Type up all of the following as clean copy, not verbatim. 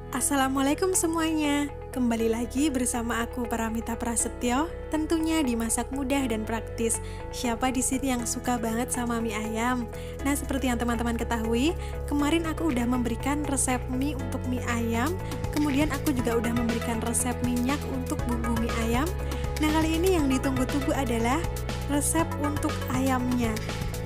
Assalamualaikum semuanya. Kembali lagi bersama aku Paramita Prasetyo, tentunya di masak mudah dan praktis. Siapa di sini yang suka banget sama mie ayam? Nah, seperti yang teman-teman ketahui, kemarin aku udah memberikan resep mie untuk mie ayam. Kemudian aku juga udah memberikan resep minyak untuk bumbu mie ayam. Nah, kali ini yang ditunggu-tunggu adalah resep untuk ayamnya.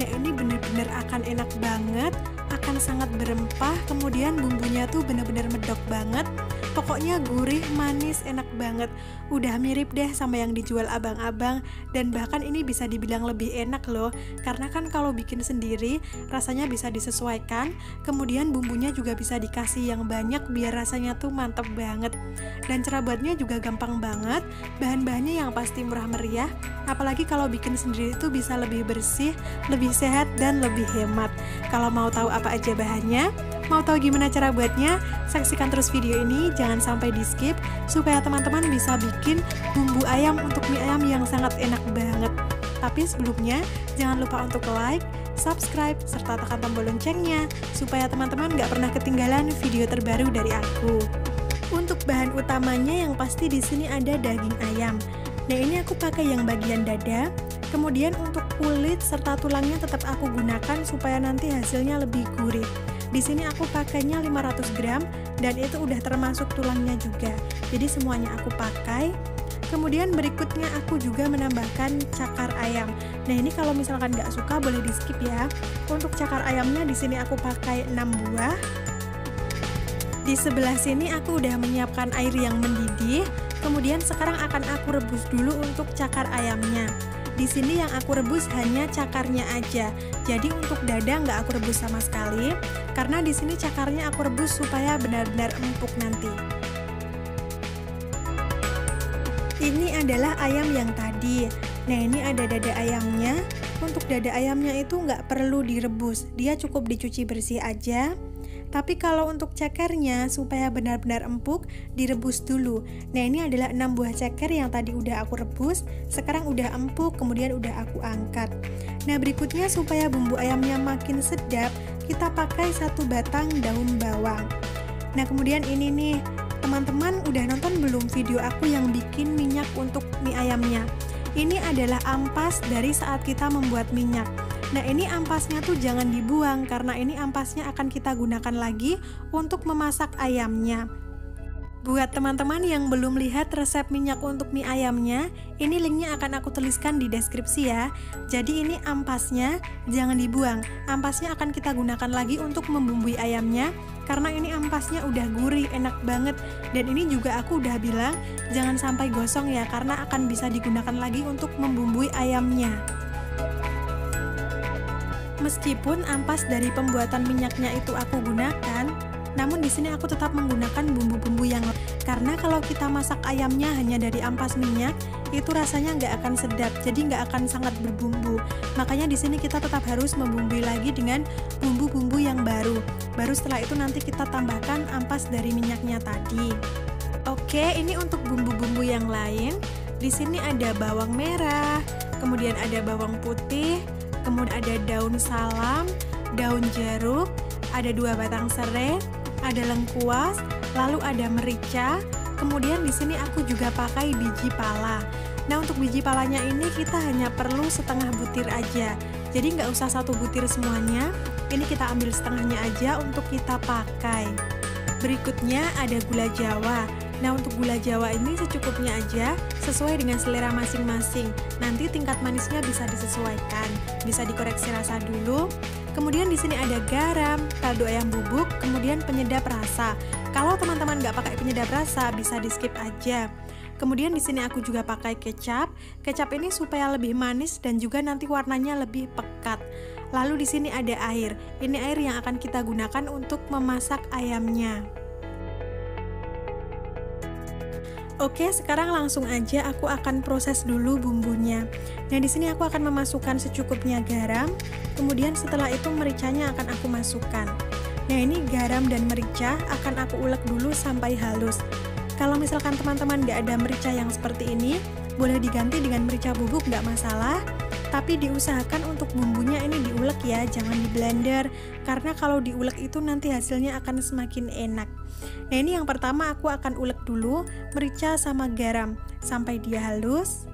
Nah, ini bener-bener akan enak banget, akan sangat berempah, kemudian bumbunya tuh bener-bener medok banget. Pokoknya gurih, manis, enak banget. Udah mirip deh sama yang dijual abang-abang, dan bahkan ini bisa dibilang lebih enak loh. Karena kan kalau bikin sendiri, rasanya bisa disesuaikan, kemudian bumbunya juga bisa dikasih yang banyak biar rasanya tuh mantep banget. Dan cara buatnya juga gampang banget, bahan-bahannya yang pasti murah meriah, apalagi kalau bikin sendiri itu bisa lebih bersih, lebih sehat, dan lebih hemat. Kalau mau tahu apa aja bahannya, mau tahu gimana cara buatnya, saksikan terus video ini, jangan sampai di skip, supaya teman-teman bisa bikin bumbu ayam untuk mie ayam yang sangat enak banget. Tapi sebelumnya, jangan lupa untuk like, subscribe, serta tekan tombol loncengnya, supaya teman-teman gak pernah ketinggalan video terbaru dari aku. Untuk bahan utamanya yang pasti di sini ada daging ayam. Nah, ini aku pakai yang bagian dada. Kemudian untuk kulit serta tulangnya tetap aku gunakan supaya nanti hasilnya lebih gurih. Di sini aku pakainya 500 gram dan itu udah termasuk tulangnya juga. Jadi semuanya aku pakai. Kemudian berikutnya aku juga menambahkan cakar ayam. Nah, ini kalau misalkan nggak suka boleh di skip ya. Untuk cakar ayamnya di sini aku pakai 6 buah. Di sebelah sini aku udah menyiapkan air yang mendidih. Kemudian sekarang akan aku rebus dulu untuk cakar ayamnya. Di sini yang aku rebus hanya cakarnya aja. Jadi untuk dada nggak aku rebus sama sekali, karena di sini cakarnya aku rebus supaya benar-benar empuk nanti. Ini adalah ayam yang tadi. Nah, ini ada dada ayamnya. Untuk dada ayamnya itu nggak perlu direbus, dia cukup dicuci bersih aja. Tapi kalau untuk cekernya supaya benar-benar empuk, direbus dulu. Nah, ini adalah 6 buah ceker yang tadi udah aku rebus, sekarang udah empuk, kemudian udah aku angkat. Nah, berikutnya supaya bumbu ayamnya makin sedap, kita pakai 1 batang daun bawang. Nah, kemudian ini nih, teman-teman udah nonton belum video aku yang bikin minyak untuk mie ayamnya? Ini adalah ampas dari saat kita membuat minyak. Nah, ini ampasnya tuh jangan dibuang karena ini ampasnya akan kita gunakan lagi untuk memasak ayamnya. Buat teman-teman yang belum lihat resep minyak untuk mie ayamnya, ini linknya akan aku tuliskan di deskripsi ya. Jadi ini ampasnya jangan dibuang, ampasnya akan kita gunakan lagi untuk membumbui ayamnya. Karena ini ampasnya udah gurih, enak banget. Dan ini juga aku udah bilang jangan sampai gosong ya, karena akan bisa digunakan lagi untuk membumbui ayamnya. Meskipun ampas dari pembuatan minyaknya itu aku gunakan, namun di sini aku tetap menggunakan bumbu-bumbu yang lain. Karena kalau kita masak ayamnya hanya dari ampas minyak, itu rasanya nggak akan sedap, jadi nggak akan sangat berbumbu. Makanya di sini kita tetap harus membumbui lagi dengan bumbu-bumbu yang baru. Baru setelah itu nanti kita tambahkan ampas dari minyaknya tadi. Oke, ini untuk bumbu-bumbu yang lain. Di sini ada bawang merah, kemudian ada bawang putih, kemudian ada daun salam, daun jeruk, ada 2 batang serai, ada lengkuas, lalu ada merica. Kemudian di sini aku juga pakai biji pala. Nah, untuk biji palanya ini kita hanya perlu setengah butir aja. Jadi nggak usah 1 butir semuanya. Ini kita ambil setengahnya aja untuk kita pakai. Berikutnya ada gula jawa. Nah, untuk gula jawa ini secukupnya aja, sesuai dengan selera masing-masing. Nanti tingkat manisnya bisa disesuaikan, bisa dikoreksi rasa dulu. Kemudian di sini ada garam, kaldu ayam bubuk, kemudian penyedap rasa. Kalau teman-teman nggak pakai penyedap rasa, bisa di skip aja. Kemudian di sini aku juga pakai kecap. Kecap ini supaya lebih manis dan juga nanti warnanya lebih pekat. Lalu di sini ada air. Ini air yang akan kita gunakan untuk memasak ayamnya. Oke, sekarang langsung aja aku akan proses dulu bumbunya. Nah, di sini aku akan memasukkan secukupnya garam, kemudian setelah itu mericanya akan aku masukkan. Nah, ini garam dan merica akan aku ulek dulu sampai halus. Kalau misalkan teman-teman nggak ada merica yang seperti ini, boleh diganti dengan merica bubuk, nggak masalah. Tapi diusahakan untuk bumbunya ini diulek ya, jangan di blender, karena kalau diulek itu nanti hasilnya akan semakin enak. Nah ini yang pertama aku akan ulek dulu merica sama garam sampai dia halus.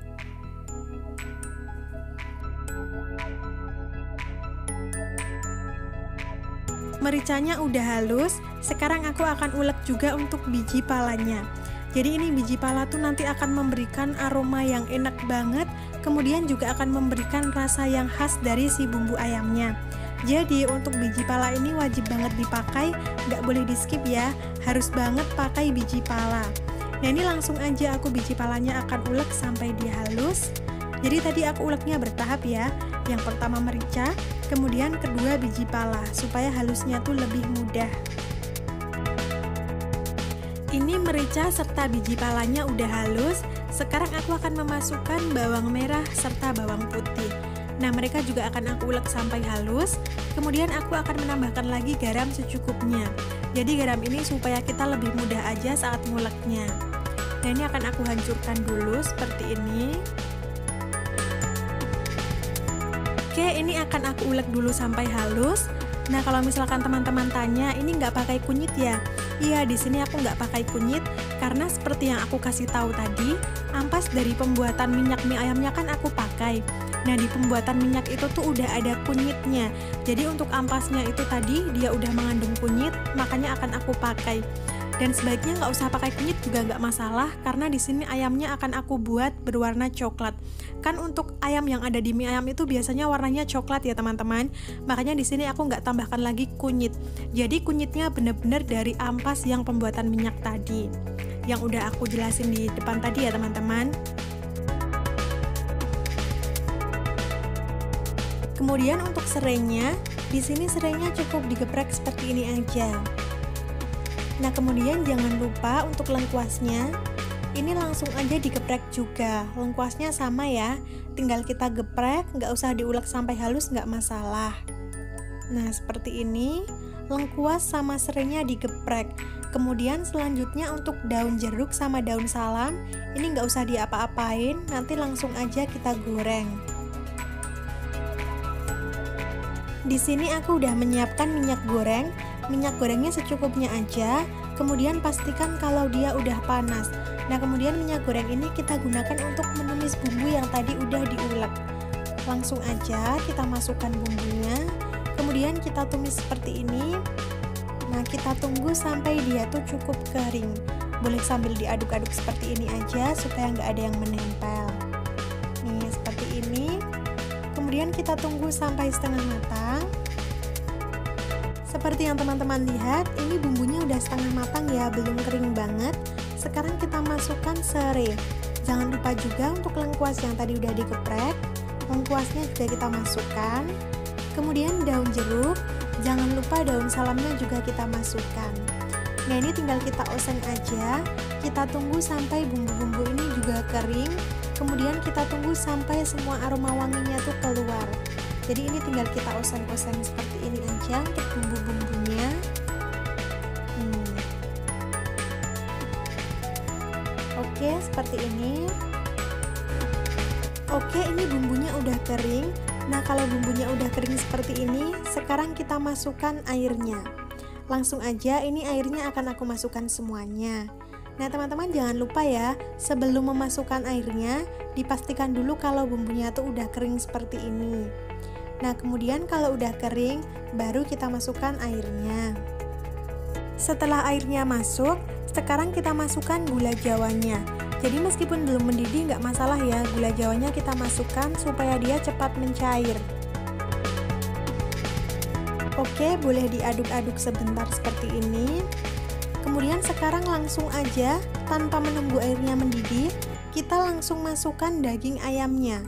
Mericanya udah halus, sekarang aku akan ulek juga untuk biji palanya. Jadi ini biji pala tuh nanti akan memberikan aroma yang enak banget, kemudian juga akan memberikan rasa yang khas dari si bumbu ayamnya. Jadi untuk biji pala ini wajib banget dipakai, nggak boleh di skip ya, harus banget pakai biji pala. Nah ini langsung aja aku biji palanya akan ulek sampai dia halus. Jadi tadi aku uleknya bertahap ya, yang pertama merica, kemudian kedua biji pala, supaya halusnya tuh lebih mudah. Ini merica serta biji palanya udah halus, sekarang aku akan memasukkan bawang merah serta bawang putih. Nah mereka juga akan aku ulek sampai halus, kemudian aku akan menambahkan lagi garam secukupnya. Jadi garam ini supaya kita lebih mudah aja saat nguleknya. Nah ini akan aku hancurkan dulu seperti ini. Oke, ini akan aku ulek dulu sampai halus. Nah, kalau misalkan teman-teman tanya, ini nggak pakai kunyit ya? Iya, di sini aku nggak pakai kunyit karena seperti yang aku kasih tahu tadi, ampas dari pembuatan minyak mie ayamnya kan aku pakai. Nah, di pembuatan minyak itu tuh udah ada kunyitnya. Jadi untuk ampasnya itu tadi dia udah mengandung kunyit, makanya akan aku pakai. Dan sebaiknya nggak usah pakai kunyit juga nggak masalah, karena di sini ayamnya akan aku buat berwarna coklat. Kan untuk ayam yang ada di mie ayam itu biasanya warnanya coklat ya teman-teman. Makanya di sini aku nggak tambahkan lagi kunyit. Jadi kunyitnya bener-bener dari ampas yang pembuatan minyak tadi, yang udah aku jelasin di depan tadi ya teman-teman. Kemudian untuk serainya, di sini serainya cukup digeprek seperti ini aja. Nah kemudian jangan lupa untuk lengkuasnya, ini langsung aja digeprek juga. Lengkuasnya sama ya, tinggal kita geprek, nggak usah diulek sampai halus, nggak masalah. Nah seperti ini, lengkuas sama serainya digeprek. Kemudian selanjutnya untuk daun jeruk sama daun salam, ini nggak usah diapa-apain, nanti langsung aja kita goreng. Di sini aku udah menyiapkan minyak goreng. Minyak gorengnya secukupnya aja, kemudian pastikan kalau dia udah panas. Nah kemudian minyak goreng ini kita gunakan untuk menumis bumbu yang tadi udah diulek. Langsung aja kita masukkan bumbunya, kemudian kita tumis seperti ini. Nah kita tunggu sampai dia tuh cukup kering. Boleh sambil diaduk-aduk seperti ini aja supaya nggak ada yang menempel. Nih seperti ini. Kemudian kita tunggu sampai setengah matang. Seperti yang teman-teman lihat, ini bumbunya udah setengah matang ya, belum kering banget. Sekarang kita masukkan serai. Jangan lupa juga untuk lengkuas yang tadi udah digeprek. Lengkuasnya juga kita masukkan. Kemudian daun jeruk, jangan lupa daun salamnya juga kita masukkan. Nah ini tinggal kita oseng aja. Kita tunggu sampai bumbu-bumbu ini juga kering. Kemudian kita tunggu sampai semua aroma wanginya tuh keluar. Jadi ini tinggal kita oseng-oseng seperti ini aja untuk bumbu-bumbunya. Oke, seperti ini. Oke, ini bumbunya udah kering. Nah, kalau bumbunya udah kering seperti ini, sekarang kita masukkan airnya. Langsung aja, ini airnya akan aku masukkan semuanya. Nah, teman-teman jangan lupa ya, sebelum memasukkan airnya, dipastikan dulu kalau bumbunya tuh udah kering seperti ini. Nah kemudian kalau udah kering, baru kita masukkan airnya. Setelah airnya masuk, sekarang kita masukkan gula jawanya. Jadi meskipun belum mendidih nggak masalah ya, gula jawanya kita masukkan supaya dia cepat mencair. Oke, boleh diaduk-aduk sebentar seperti ini. Kemudian sekarang langsung aja, tanpa menunggu airnya mendidih, kita langsung masukkan daging ayamnya.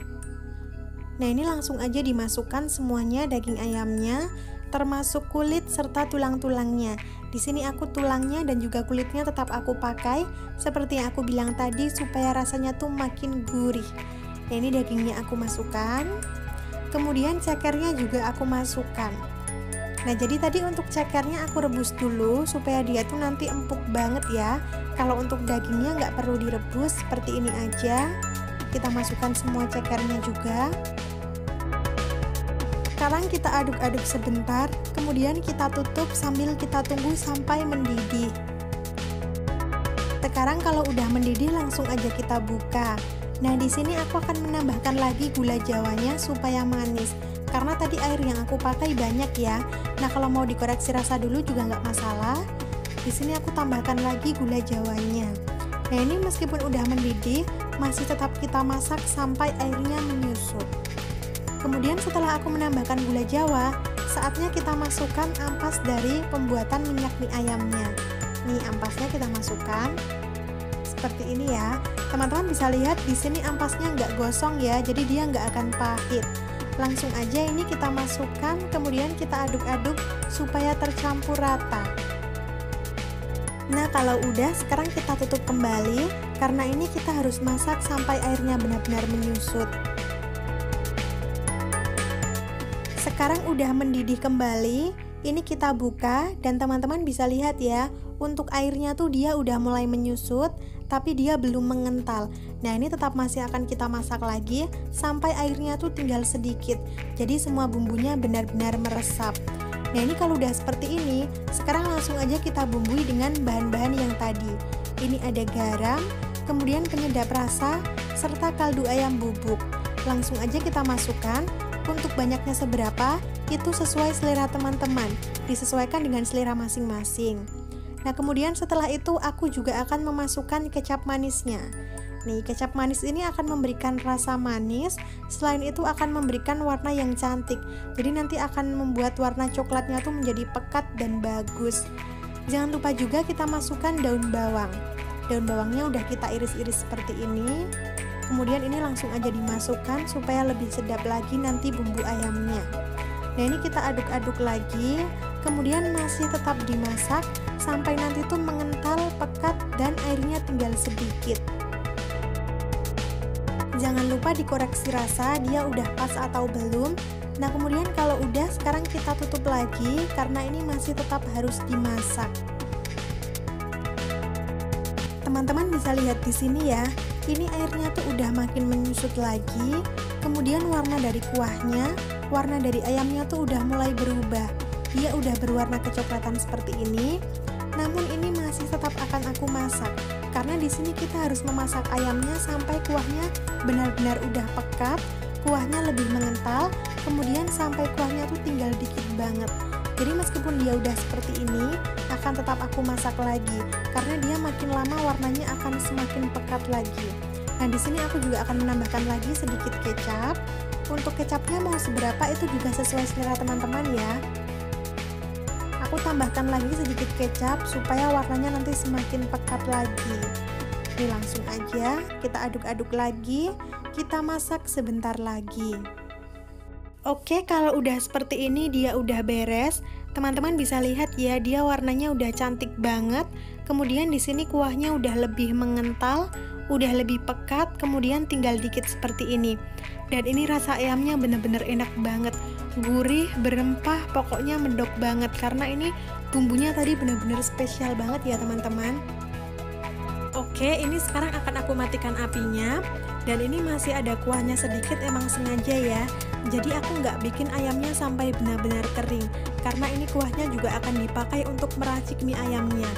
Nah ini langsung aja dimasukkan semuanya daging ayamnya, termasuk kulit serta tulang-tulangnya. Di sini aku tulangnya dan juga kulitnya tetap aku pakai, seperti yang aku bilang tadi supaya rasanya tuh makin gurih. Nah ini dagingnya aku masukkan, kemudian cekernya juga aku masukkan. Nah jadi tadi untuk cekernya aku rebus dulu supaya dia tuh nanti empuk banget ya. Kalau untuk dagingnya nggak perlu direbus, seperti ini aja. Kita masukkan semua cekernya juga. Sekarang kita aduk-aduk sebentar, kemudian kita tutup sambil kita tunggu sampai mendidih. Sekarang kalau udah mendidih langsung aja kita buka. Nah, di sini aku akan menambahkan lagi gula jawanya supaya manis. Karena tadi air yang aku pakai banyak ya. Nah, kalau mau dikoreksi rasa dulu juga nggak masalah. Di sini aku tambahkan lagi gula jawanya. Nah, ini meskipun udah mendidih, masih tetap kita masak sampai airnya menyusut. Kemudian setelah aku menambahkan gula jawa, saatnya kita masukkan ampas dari pembuatan minyak mie ayamnya. Nih, ampasnya kita masukkan seperti ini ya. Teman-teman bisa lihat di sini ampasnya nggak gosong ya, jadi dia nggak akan pahit. Langsung aja ini kita masukkan, kemudian kita aduk-aduk supaya tercampur rata. Nah, kalau udah, sekarang kita tutup kembali, karena ini kita harus masak sampai airnya benar-benar menyusut. Sekarang udah mendidih kembali, ini kita buka dan teman-teman bisa lihat ya, untuk airnya tuh dia udah mulai menyusut, tapi dia belum mengental. Nah, ini tetap masih akan kita masak lagi sampai airnya tuh tinggal sedikit. Jadi semua bumbunya benar-benar meresap. Nah, ini kalau udah seperti ini, sekarang langsung aja kita bumbui dengan bahan-bahan yang tadi. Ini ada garam, kemudian penyedap rasa, serta kaldu ayam bubuk. Langsung aja kita masukkan. Untuk banyaknya seberapa, itu sesuai selera teman-teman, disesuaikan dengan selera masing-masing. Nah, kemudian setelah itu aku juga akan memasukkan kecap manisnya. Nih, kecap manis ini akan memberikan rasa manis, selain itu akan memberikan warna yang cantik. Jadi nanti akan membuat warna coklatnya tuh menjadi pekat dan bagus. Jangan lupa juga kita masukkan daun bawang. Daun bawangnya udah kita iris-iris seperti ini. Kemudian ini langsung aja dimasukkan supaya lebih sedap lagi nanti bumbu ayamnya. Nah, ini kita aduk-aduk lagi, kemudian masih tetap dimasak sampai nanti tuh mengental, pekat, dan airnya tinggal sedikit. Jangan lupa dikoreksi rasa dia udah pas atau belum. Nah, kemudian kalau udah, sekarang kita tutup lagi karena ini masih tetap harus dimasak. Teman-teman bisa lihat di sini ya. Ini airnya tuh udah makin menyusut lagi, kemudian warna dari kuahnya, warna dari ayamnya tuh udah mulai berubah. Dia udah berwarna kecoklatan seperti ini. Namun ini masih tetap akan aku masak, karena di sini kita harus memasak ayamnya sampai kuahnya benar-benar udah pekat, kuahnya lebih mengental, kemudian sampai kuahnya tuh tinggal dikit banget. Jadi meskipun dia udah seperti ini, akan tetap aku masak lagi karena dia makin lama warnanya akan semakin pekat lagi. Nah, di sini aku juga akan menambahkan lagi sedikit kecap. Untuk kecapnya mau seberapa itu juga sesuai selera teman-teman ya. Aku tambahkan lagi sedikit kecap supaya warnanya nanti semakin pekat lagi. Ini langsung aja kita aduk-aduk lagi, kita masak sebentar lagi. Oke, kalau udah seperti ini dia udah beres. Teman-teman bisa lihat ya, dia warnanya udah cantik banget. Kemudian di sini kuahnya udah lebih mengental, udah lebih pekat, kemudian tinggal dikit seperti ini. Dan ini rasa ayamnya bener-bener enak banget. Gurih, berempah, pokoknya mendok banget karena ini bumbunya tadi bener-bener spesial banget ya, teman-teman. Oke, ini sekarang akan aku matikan apinya. Dan ini masih ada kuahnya sedikit, emang sengaja ya. Jadi aku nggak bikin ayamnya sampai benar-benar kering, karena ini kuahnya juga akan dipakai untuk meracik mie ayamnya.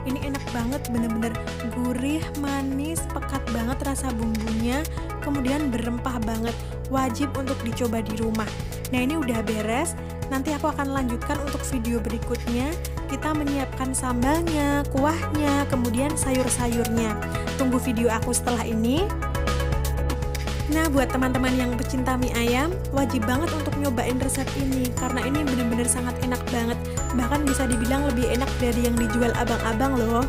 Ini enak banget, bener-bener gurih, manis, pekat banget rasa bumbunya, kemudian berempah banget. Wajib untuk dicoba di rumah. Nah, ini udah beres. Nanti aku akan lanjutkan untuk video berikutnya. Kita menyiapkan sambalnya, kuahnya, kemudian sayur-sayurnya. Tunggu video aku setelah ini. Nah, buat teman-teman yang pecinta mie ayam, wajib banget untuk nyobain resep ini karena ini bener-bener sangat enak banget. Bahkan bisa dibilang lebih enak dari yang dijual abang-abang loh.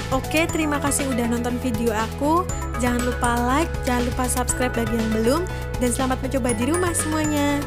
Oke, terima kasih udah nonton video aku. Jangan lupa like, jangan lupa subscribe bagi yang belum, dan selamat mencoba di rumah semuanya.